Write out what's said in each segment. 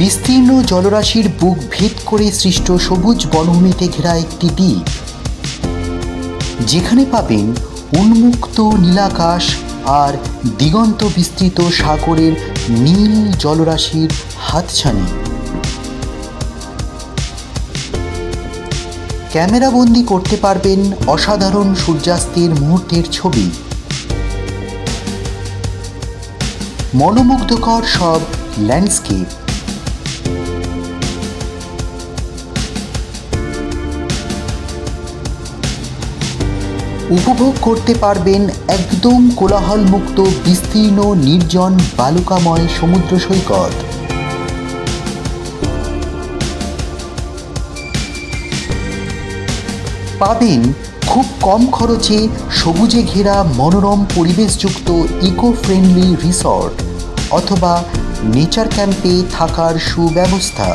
বিস্তীর্ণ জলরাশির বুক ভেদ করে সৃষ্ট সবুজ বনভূমিতে ঘেরা একটি দ্বীপ, যেখানে পাবেন উন্মুক্ত নীলাকাশ আর দিগন্ত বিস্তৃত সাগরের নীল জলরাশির হাতছানি। ক্যামেরাবন্দি করতে পারবেন অসাধারণ সূর্যাস্তের মুহূর্তের ছবি। মনোমুগ্ধকর সব ল্যান্ডস্কেপ। উপভোগ করতে পারবেন একদম কোলাহলমুক্ত বিস্তীর্ণ নির্জন বালুকাময় সমুদ্র সৈকত। পাবেন খুব কম খরচে সবুজে ঘেরা মনোরম পরিবেশযুক্ত ইকো ফ্রেন্ডলি রিসর্ট অথবা নেচার ক্যাম্পে থাকার সুব্যবস্থা।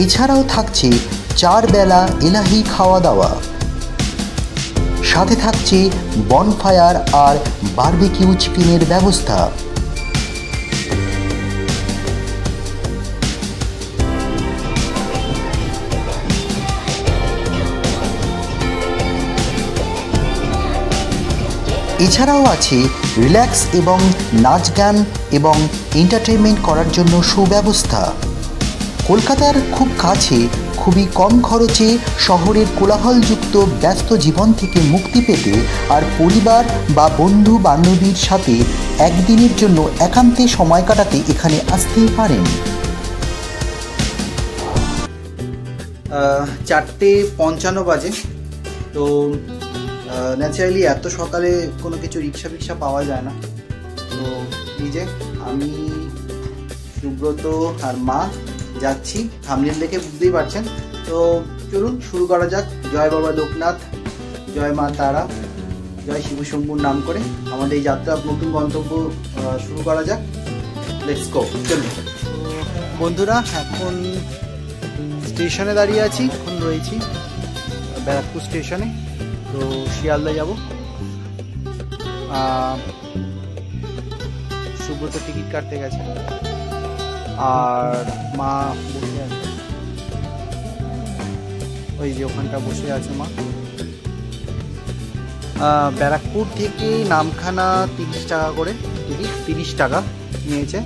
এছাড়াও থাকছে 4 বেলা এলাহি খাওয়া দাওয়া, সাথে থাকছে বনফায়ার আর বারবিকিউ চিকেনের ব্যবস্থা। এছাড়াও আছে রিল্যাক্স এবং নাচ গান এবং এন্টারটেনমেন্ট করার জন্য সুব্যবস্থা। কলকাতার খুব কাছে খুবই কম খরচে শহরের কোলাহলযুক্ত ব্যস্ত জীবন থেকে মুক্তি পেতে আর পরিবার বা বন্ধু বান্ধবীর সাথে একদিনের জন্য একান্তে সময় কাটাতে এখানে আসতেই পারেন। 4:55 বাজে। তো ন্যাচারালি এত সকালে কোনো কিছু রিক্সা ফিক্সা পাওয়া যায় না। তো এই যে আমি, সুব্রত আর মা যাচ্ছি, থাম্বনেল দেখে বুঝতেই পারছেন। তো চলুন শুরু করা যাক। জয় বাবা লোকনাথ, জয় মা তারা, জয় শিব শম্ভুর নাম করে আমাদের এই যাত্রা নতুন গন্তব্য শুরু করা যাক। Let's go. চলুন বন্ধুরা, এখন স্টেশনে দাঁড়িয়ে আছি। এখন রয়েছি ব্যারাকপুর স্টেশনে। তো শিয়ালদা যাব। সুব্রত টিকিট কাটতে গেছে আর মা বসে আছে, ওই যে ওখানটা বসে আছে মা। ব্যারাকপুর থেকে নামখানা 30 টাকা করে টিকিট, 30 টাকা নিয়েছে।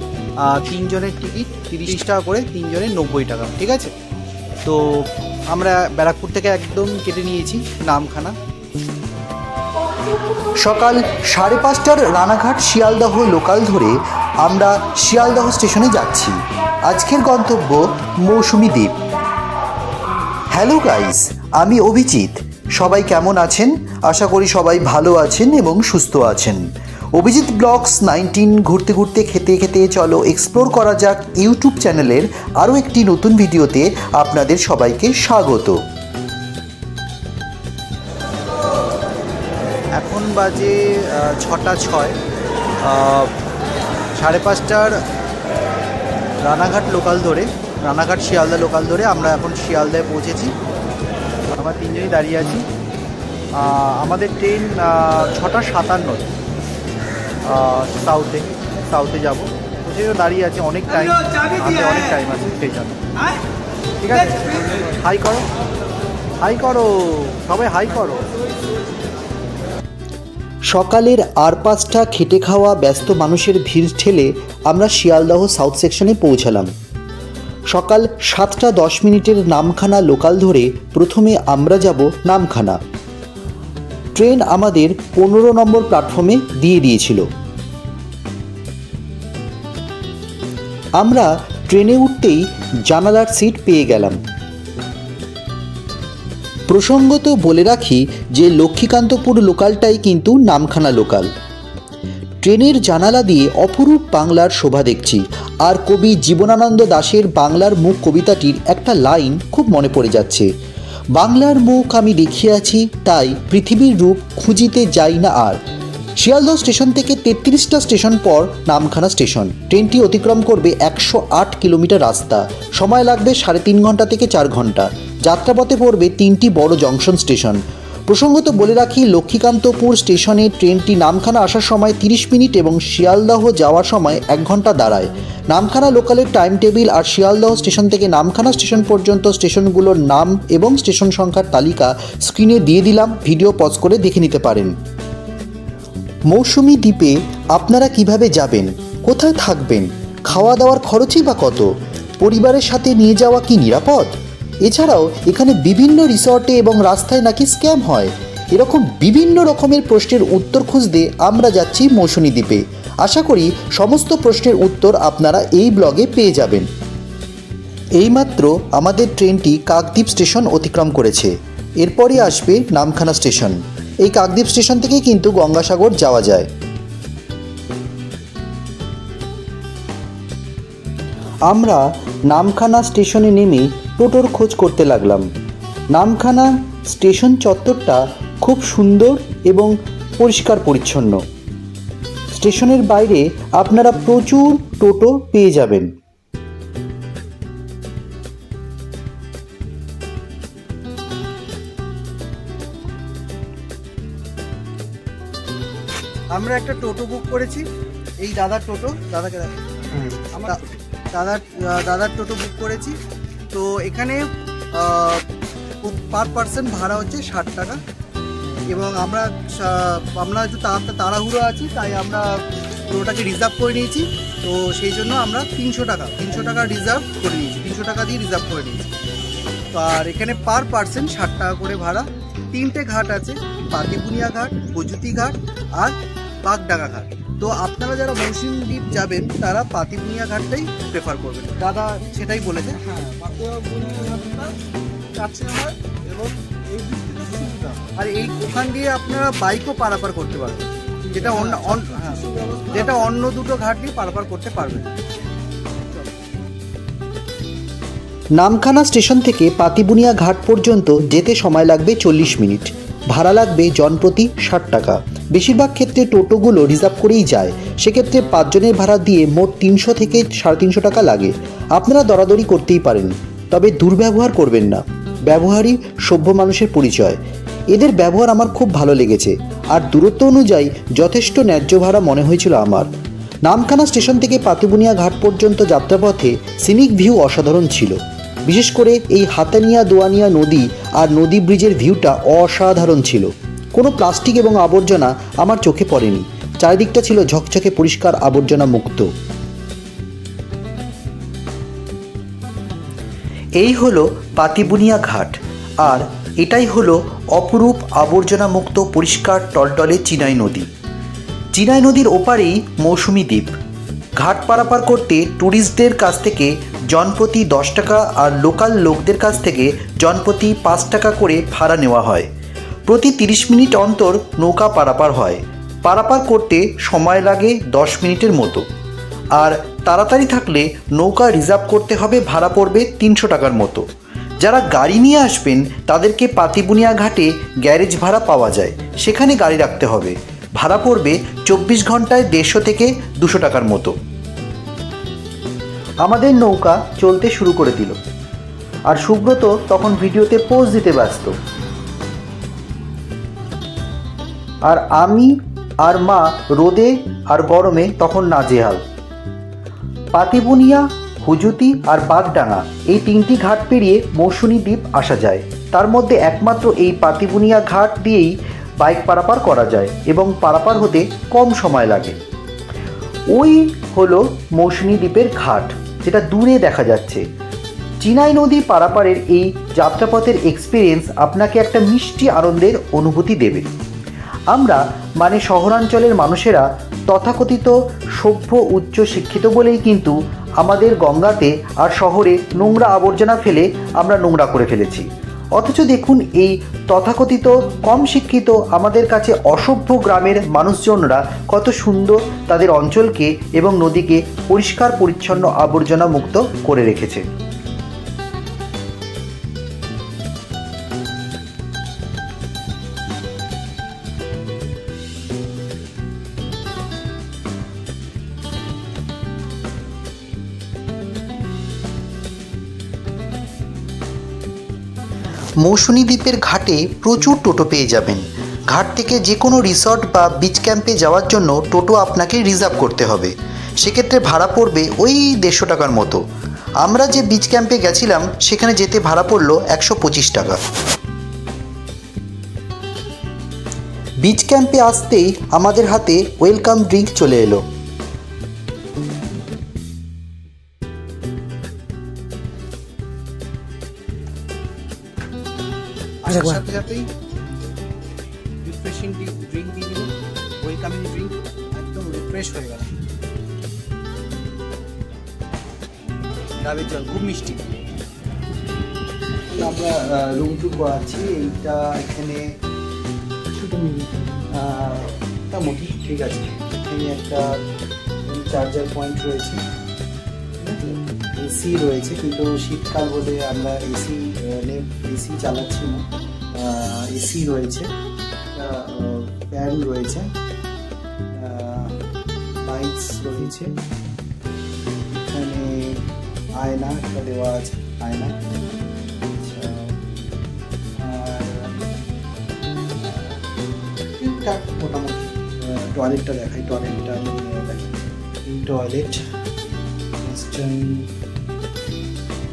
3 জনের টিকিট 30 টাকা করে, 3 জনের 90 টাকা। ঠিক আছে, তো আমরা ব্যারাকপুর থেকে একদম কেটে নিয়েছি নামখানা। সকাল 5:30টার রানাঘাট শিয়ালদহ লোকাল ধরে আমরা শিয়ালদহ স্টেশনে যাচ্ছি। আজকের গন্তব্য মৌসুমী দ্বীপ। হ্যালো গাইস, আমি অভিজিৎ। সবাই কেমন আছেন? আশা করি সবাই ভালো আছেন এবং সুস্থ আছেন। অভিজিৎ ব্লগস 19 ঘুরতে ঘুরতে খেতে খেতে চলো এক্সপ্লোর করা যাক ইউটিউব চ্যানেলের আরও একটি নতুন ভিডিওতে আপনাদের সবাইকে স্বাগত। এখন বাজে 6:06। 5:30টার রানাঘাট লোকাল ধরে, রানাঘাট শিয়ালদা লোকাল ধরে আমরা এখন শিয়ালদায় পৌঁছেছি। আমরা 3 জনই দাঁড়িয়ে আছি। আমাদের ট্রেন 6:57 সাউথে যাব। তো সেই দাঁড়িয়ে আছে, অনেক টাইম আছে সেই জন্য। ঠিক আছে, হাই করো, সবাই হাই করো। সকালের আর 5টা খেটে খাওয়া ব্যস্ত মানুষের ভিড় ঠেলে আমরা শিয়ালদহ সাউথ সেকশনে পৌঁছালাম। সকাল 7:10 নামখানা লোকাল ধরে প্রথমে আমরা যাব নামখানা। ট্রেন আমাদের 15 নম্বর প্ল্যাটফর্মে দিয়ে দিয়েছিল। আমরা ট্রেনে উঠতেই জানালার সিট পেয়ে গেলাম। প্রসঙ্গত বলে রাখি যে লক্ষ্মীকান্তপুর লোকালটাই কিন্তু নামখানা লোকাল। ট্রেনের জানালা দিয়ে অপরূপ বাংলার শোভা দেখছি, আর কবি জীবনানন্দ দাশের বাংলার মুখ কবিতাটির একটা লাইন খুব মনে পড়ে যাচ্ছে। বাংলার মুখ আমি দেখিয়াছি, তাই পৃথিবীর রূপ খুঁজিতে যাই না আর। শিয়ালদহ স্টেশন থেকে 33টা স্টেশন পর নামখানা স্টেশন। ট্রেনটি অতিক্রম করবে 108 কিলোমিটার রাস্তা। সময় লাগবে 3.5 ঘন্টা থেকে 4 ঘন্টা। যাত্রাপথে পড়বে 3টি বড় জংশন স্টেশন। প্রসঙ্গত বলে রাখি, লক্ষ্মীকান্তপুর স্টেশনে ট্রেনটি নামখানা আসার সময় 30 মিনিট এবং শিয়ালদহ যাওয়ার সময় 1 ঘন্টা দাঁড়ায়। নামখানা লোকালের টাইম টেবিল আর শিয়ালদহ স্টেশন থেকে নামখানা স্টেশন পর্যন্ত স্টেশনগুলোর নাম এবং স্টেশন সংখ্যার তালিকা স্ক্রিনে দিয়ে দিলাম, ভিডিও পজ করে দেখে নিতে পারেন। মৌসুমী দ্বীপে আপনারা কিভাবে যাবেন, কোথায় থাকবেন, খাওয়া দাওয়ার খরচই বা কত, পরিবারের সাথে নিয়ে যাওয়া কি নিরাপদ? এছাড়াও এখানে বিভিন্ন রিসর্টে এবং রাস্তায় নাকি স্ক্যাম হয়। এরকম বিভিন্ন রকমের প্রশ্নের উত্তর খুঁজতে আমরা যাচ্ছি মৌসুমী দ্বীপে। আশা করি সমস্ত প্রশ্নের উত্তর আপনারা এই ব্লগে পেয়ে যাবেন। এইমাত্র আমাদের ট্রেনটি কাকদ্বীপ স্টেশন অতিক্রম করেছে। এরপরই আসবে নামখানা স্টেশন। এই কাকদ্বীপ স্টেশন থেকে কিন্তু গঙ্গাসাগর যাওয়া যায়। আমরা নামখানা স্টেশনে নেমে টোটোর খোঁজ করতে লাগলাম। নামখানা স্টেশন চত্বরটা খুব সুন্দর এবং পরিষ্কার পরিচ্ছন্ন। স্টেশনের বাইরে আপনারা প্রচুর টোটো পেয়ে যাবেন। আমরা একটা টোটো বুক করেছি, এই দাদার টোটো, দাদাকে দাদার টোটো বুক করেছি। তো এখানে পার পার্সন ভাড়া হচ্ছে 60 টাকা এবং আমরা একটু তাড়াহুড়ো আছি, তাই আমরা টোটোটাকে রিজার্ভ করে নিয়েছি। তো সেই জন্য আমরা 300 টাকা রিজার্ভ করে নিয়েছি, 300 টাকা দিয়ে রিজার্ভ করে নিয়েছি। তো আর এখানে পার পার্সন 60 টাকা করে ভাড়া। 3টে ঘাট আছে, পাতিপুনিয়া ঘাট, বজুতি ঘাট আর বাগডাঙ্গা ঘাট। তো আপনারা যারা মৌসুমী দ্বীপ যাবেন তারা পাতিপুনিয়া ঘাটটাই প্রেফার করবেন, দাদা সেটাই বলেছে। হ্যাঁ, পাতিপুনিয়া ঘাটটা কাছে হয় এবং এই দিক থেকে সুবিধা। আর এই ওখান দিয়ে আপনারা বাইকও পারাপার করতে পারবেন, যেটা অন্য দুটো ঘাট দিয়ে পারাপার করতে পারবেন। নামখানা স্টেশন থেকে পাতিবুনিয়া ঘাট পর্যন্ত যেতে সময় লাগবে 40 মিনিট। ভাড়া লাগবে জনপ্রতি 60 টাকা। বেশিরভাগ ক্ষেত্রে টোটোগুলো রিজার্ভ করেই যায়, সেক্ষেত্রে 5 জনের ভাড়া দিয়ে মোট 300 থেকে 350 টাকা লাগে। আপনারা দরাদরি করতেই পারেন, তবে দুর্ব্যবহার করবেন না। ব্যবহারই সভ্য মানুষের পরিচয়। এদের ব্যবহার আমার খুব ভালো লেগেছে, আর দূরত্ব অনুযায়ী যথেষ্ট ন্যায্য ভাড়া মনে হয়েছিল আমার। নামখানা স্টেশন থেকে পাতিবুনিয়া ঘাট পর্যন্ত যাত্রাপথে সিনিক ভিউ অসাধারণ ছিল। বিশেষ করে এই হাতানিয়া দোয়ানিয়া নদী আর নদী ব্রিজের ভিউটা অসাধারণ ছিল। কোনো প্লাস্টিক এবং আবর্জনা আমার চোখে পড়েনি। চারিদিকটা ছিল ঝকঝকে পরিষ্কার, আবর্জনা মুক্ত। এই হলো পাতিবুনিয়া ঘাট, আর এটাই হলো অপরূপ আবর্জনা মুক্ত পরিষ্কার টলটলে চিনাই নদী। চিনাই নদীর ওপারেই মৌসুমী দ্বীপ। ঘাট পারাপার করতে ট্যুরিস্টদের কাছ থেকে জনপ্রতি 10 টাকা আর লোকাল লোকদের কাছ থেকে জনপ্রতি 5 টাকা করে ভাড়া নেওয়া হয়। প্রতি 30 মিনিট অন্তর নৌকা পারাপার হয়। পারাপার করতে সময় লাগে 10 মিনিটের মতো। আর তাড়াতাড়ি থাকলে নৌকা রিজার্ভ করতে হবে, ভাড়া পড়বে 300 টাকার মতো। যারা গাড়ি নিয়ে আসবেন তাদেরকে পাতিবুনিয়া ঘাটে গ্যারেজ ভাড়া পাওয়া যায়, সেখানে গাড়ি রাখতে হবে। ভাড়া পড়বে 24 ঘন্টায় 150 থেকে 200 টাকার মতো। আমাদের নৌকা চলতে শুরু করে দিল, আর সুব্রত তখন ভিডিওতে পোজ দিতে ব্যস্ত, আর আমি আর মা রোদে আর গরমে তখন নাজেহাল। পাতিবুনিয়া, হুজুতি আর বাগডাঙ্গা এই 3টি ঘাট পেরিয়ে মৌসুমী দ্বীপ আসা যায়। তার মধ্যে একমাত্র এই পাতিবুনিয়া ঘাট দিয়েই বাইক পারাপার করা যায় এবং পারাপার হতে কম সময় লাগে। ওই হলো মৌসুমী দ্বীপের ঘাট, যেটা দূরে দেখা যাচ্ছে। চিনাই নদী পারাপারের এই যাত্রাপথের এক্সপিরিয়েন্স আপনাকে একটা মিষ্টি আনন্দের অনুভূতি দেবে। আমরা মানে শহরাঞ্চলের মানুষেরা তথাকথিত সভ্য উচ্চ শিক্ষিত বলেই কিন্তু আমাদের গঙ্গাতে আর শহরে নোংরা আবর্জনা ফেলে আমরা নোংরা করে ফেলেছি। অথচ দেখুন, এই তথাকথিত কম শিক্ষিত আমাদের কাছে অসভ্য গ্রামের মানুষজনরা কত সুন্দর তাদের অঞ্চলকে এবং নদীকে পরিষ্কার পরিচ্ছন্ন আবর্জনা মুক্ত করে রেখেছে। মৌসুনী দ্বীপের ঘাটে প্রচুর টোটো পেয়ে যাবেন। ঘাট থেকে যে কোনো রিসর্ট বা বিচ ক্যাম্পে যাওয়ার জন্য টোটো আপনাকে রিজার্ভ করতে হবে। সেক্ষেত্রে ভাড়া পড়বে ওই 150 টাকার মতো। আমরা যে বিচ ক্যাম্পে গেছিলাম সেখানে যেতে ভাড়া পড়লো 125 টাকা। বিচ ক্যাম্পে আসতেই আমাদের হাতে ওয়েলকাম ড্রিঙ্ক চলে এলো। সাথে সাথেই রিফ্রেশিং ড্রিঙ্ক দিয়ে দিল, ওয়েলকামিং ড্রিঙ্ক, একদম রিফ্রেশ হয়ে গেল। ডাবের জল খুব মিষ্টি। আমরা রুম টুর করাচ্ছি। এইটা এখানে মোটামুটি ঠিক আছে। এখানে একটা চার্জার পয়েন্ট রয়েছে, এসি রয়েছে, কিন্তু শীতকাল বলে আমরা এসি চালাচ্ছি না। এসি রয়েছে, ফ্যান রয়েছে, লাইটস রয়েছে, এখানে আয়না একটা দেওয়া আছে, আয়না। ঠিকঠাক মোটামুটি। টয়লেটটা দেখাই, টয়লেটটা দেখাই। এই toilet, western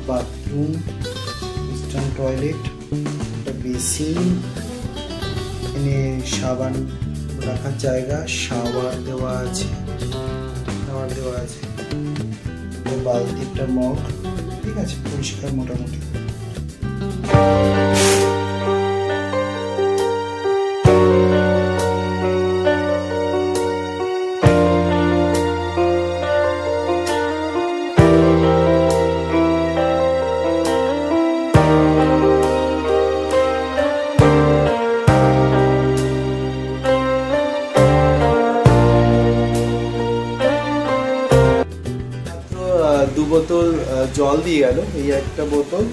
bathroom, western toilet, একটা বেসিন, এখানে সাবান রাখার জায়গা, শাওয়ার দেওয়া আছে, বালতি, একটা মগ। ঠিক আছে, পরিষ্কার মোটামুটি। দু বোতল জল দিয়ে গেল, এই একটা বোতল,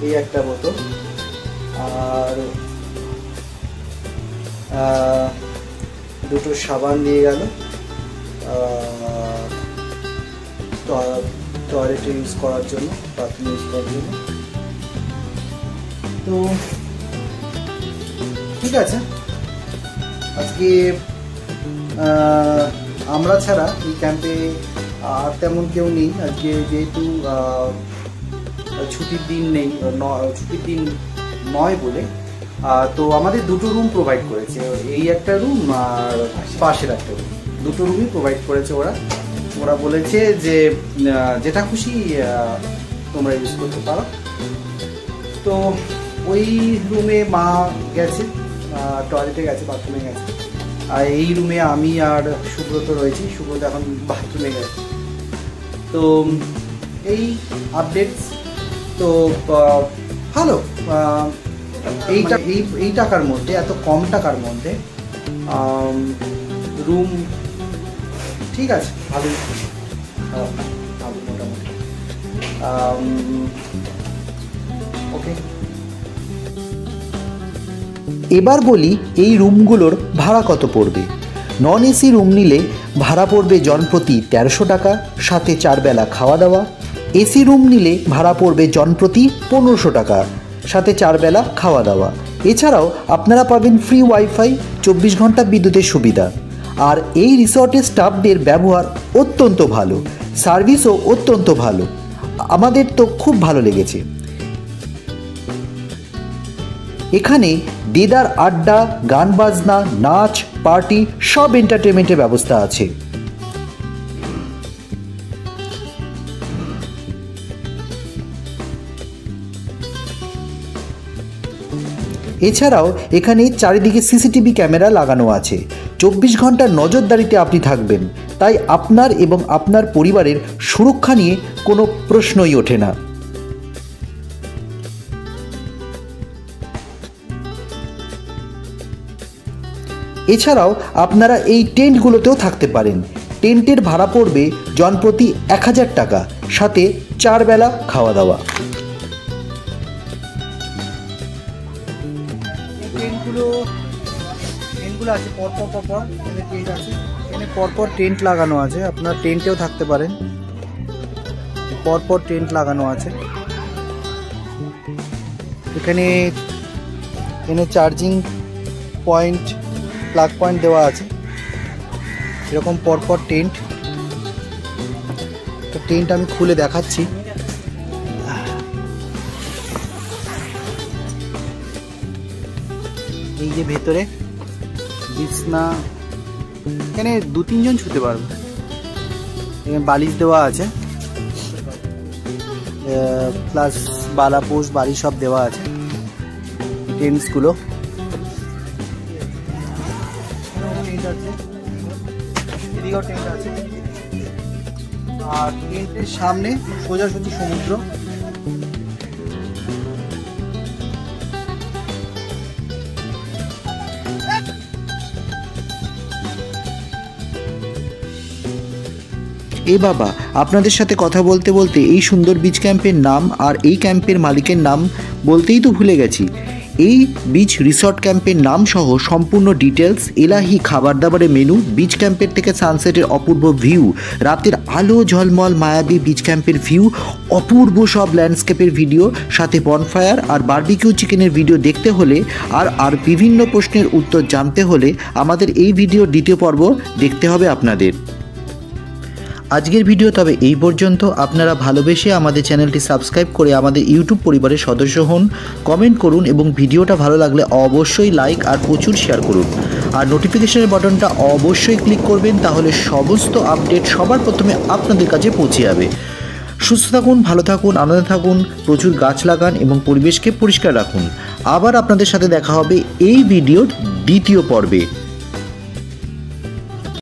এই একটা বোতল, আর দুটো সাবান দিয়ে গেল টয়লেটে ইউজ করার জন্য, বাথরুম ইউজ করার জন্য। তো ঠিক আছে, আজকে আমরা ছাড়া এই ক্যাম্পে আর তেমন কেউ নেই আজকে, যেহেতু ছুটির দিন নেই, ছুটির দিন নয় বলে। তো আমাদের দুটো রুম প্রোভাইড করেছে, এই একটা রুম আর পাশের একটা রুম, দুটো রুমই প্রোভাইড করেছে ওরা বলেছে যে যেটা খুশি তোমরা ইউজ করতে পারো। তো ওই রুমে মা গেছে, টয়লেটে গেছে, বাথরুমে গেছে, আর এই রুমে আমি আর সুব্রত রয়েছি। সুব্রত এখন বাথরুমে গেছে। তো এই আপডেটস। তো ভালো, এই টাকার মধ্যে, এত কম টাকার মধ্যে রুম ঠিক আছে, ভালোই, ভালো মোটামুটি। ওকে, এবার বলি এই রুমগুলোর ভাড়া কত পড়বে। নন এসি রুম নিলে ভাড়া পড়বে জনপ্রতি 1300 টাকা, সাথে 4 বেলা খাওয়া দাওয়া। এসি রুম নিলে ভাড়া পড়বে জনপ্রতি 1500 টাকা, সাথে 4 বেলা খাওয়া দাওয়া। এছাড়াও আপনারা পাবেন ফ্রি ওয়াইফাই, 24 ঘন্টা বিদ্যুতের সুবিধা। আর এই রিসর্টের স্টাফদের ব্যবহার অত্যন্ত ভালো, সার্ভিসও অত্যন্ত ভালো, আমাদের তো খুব ভালো লেগেছে। এখানে দেদার আড্ডা, গান বাজনা, নাচ, পার্টি, সব এন্টারটেনমেন্টের ব্যবস্থা আছে। এছাড়াও এখানে চারিদিকে সিসিটিভি ক্যামেরা লাগানো আছে, 24 ঘন্টার নজরদারিতে আপনি থাকবেন। তাই আপনার এবং আপনার পরিবারের সুরক্ষা নিয়ে কোনো প্রশ্নই ওঠে না। এছাড়াও আপনারা এই টেন্টগুলোতেও থাকতে পারেন। টেন্টের ভাড়া পড়বে জনপ্রতি 1000 টাকা, সাথে 4 বেলা খাওয়া দাওয়া। টেন্টগুলো আছে পরপর এখানে টেন্ট আছে, এখানে পরপর টেন্ট লাগানো আছে, আপনারা টেন্টেও থাকতে পারেন। পরপর টেন্ট লাগানো আছে। এখানে চার্জিং পয়েন্ট, প্লাগ পয়েন্ট দেওয়া আছে। এরকম পরপর টেন্ট আমি খুলে দেখাচ্ছি। এই যে ভেতরে বিছনা, এখানে 2-3 জন শুতে পারবে। এখানে বালিশ দেওয়া আছে, প্লাস বালাপোষ বাড়ি সব দেওয়া আছে। টেন্টসগুলো টেন্ট আছে, এদিকেও টেন্ট আছে। আর টেন্টের সামনে সোজাসুজি সমুদ্র। এ বাবা, আপনাদের সাথে কথা বলতে বলতে এই সুন্দর বিচ ক্যাম্পের নাম আর এই ক্যাম্পের মালিকের নাম বলতেই তো ভুলে গেছি। এই বিচ রিসর্ট ক্যাম্পের নাম সহ সম্পূর্ণ ডিটেলস, এলাহি খাবার দাবারের মেনু, বিচ ক্যাম্পের থেকে সানসেটের অপূর্ব ভিউ, রাতের আলো ঝলমল মায়াবী বিচ ক্যাম্পের ভিউ, অপূর্ব সব ল্যান্ডস্কেপের ভিডিও, সাথে বনফায়ার আর বারবিকিউ চিকেনের ভিডিও দেখতে হলে আর বিভিন্ন প্রশ্নের উত্তর জানতে হলে আমাদের এই ভিডিওর দ্বিতীয় পর্ব দেখতে হবে আপনাদের। আজকের ভিডিও তবে এই পর্যন্ত। আপনারা ভালোবেসে আমাদের চ্যানেলটি সাবস্ক্রাইব করে আমাদের ইউটিউব পরিবারের সদস্য হন, কমেন্ট করুন এবং ভিডিওটা ভালো লাগলে অবশ্যই লাইক আর প্রচুর শেয়ার করুন। আর নোটিফিকেশনের বাটনটা অবশ্যই ক্লিক করবেন, তাহলে সমস্ত আপডেট সবার প্রথমে আপনাদের কাছে পৌঁছে যাবে। সুস্থ থাকুন, ভালো থাকুন, আনন্দে থাকুন, প্রচুর গাছ লাগান এবং পরিবেশকে পরিষ্কার রাখুন। আবার আপনাদের সাথে দেখা হবে এই ভিডিওর দ্বিতীয় পর্বে।